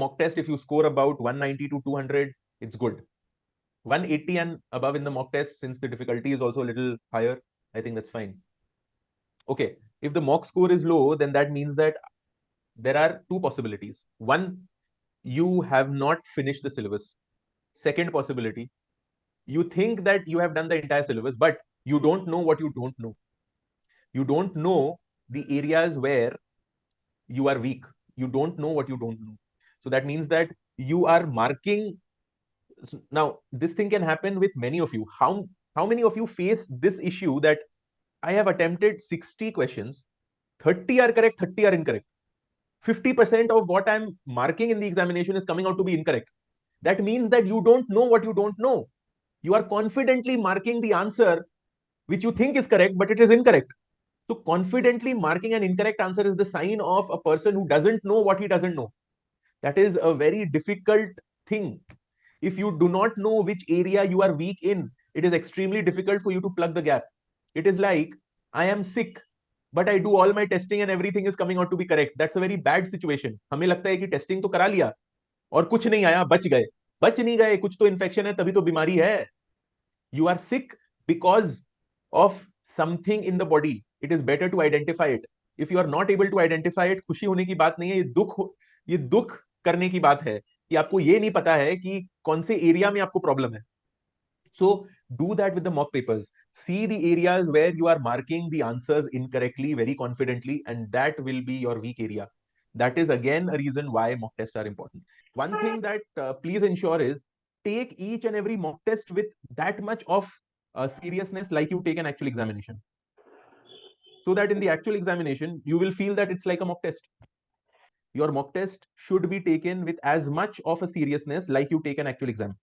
mock test, if you score about 190 to 200, it's good. 180 and above in the mock test, since the difficulty is also a little higher, I think that's fine. Okay, if the mock score is low, then that means that there are two possibilities. One, you have not finished the syllabus. Second possibility, you think that you have done the entire syllabus, but you don't know what you don't know. You don't know the areas where you are weak. You don't know what you don't know. So that means that you are marking. Now, this thing can happen with many of you. How many of you face this issue that I have attempted 60 questions, 30 are correct, 30 are incorrect. 50% of what I'm marking in the examination is coming out to be incorrect. That means that you don't know what you don't know. You are confidently marking the answer which you think is correct, but it is incorrect. So confidently marking an incorrect answer is the sign of a person who doesn't know what he doesn't know. That is a very difficult thing. If you do not know which area you are weak in, it is extremely difficult for you to plug the gap. It is like, I am sick, but I do all my testing and everything is coming out to be correct. That's a very bad situation. हमें लगता है कि testing तो करा लिया और कुछ नहीं आया, बच गए. बच नहीं गए, कुछ तो इन्फेक्शन है, तभी तो बीमारी है. You are sick because of something in the body. It is better to identify it. If you are not able to identify it, खुशी होने की बात नहीं है, ये दुख करने की बात है कि आपको ये नहीं पता है कि कौन से एरिया में आपको प्रॉब्लम है. So do that with the mock papers. See the areas where you are marking the answers incorrectly very confidently, and that will be your weak area. That is again a reason why mock tests are important. One thing that please ensure is take each and every mock test with that much of seriousness like you take an actual examination. So that in the actual examination, you will feel that it's like a mock test. Your mock test should be taken with as much of a seriousness like you take an actual exam.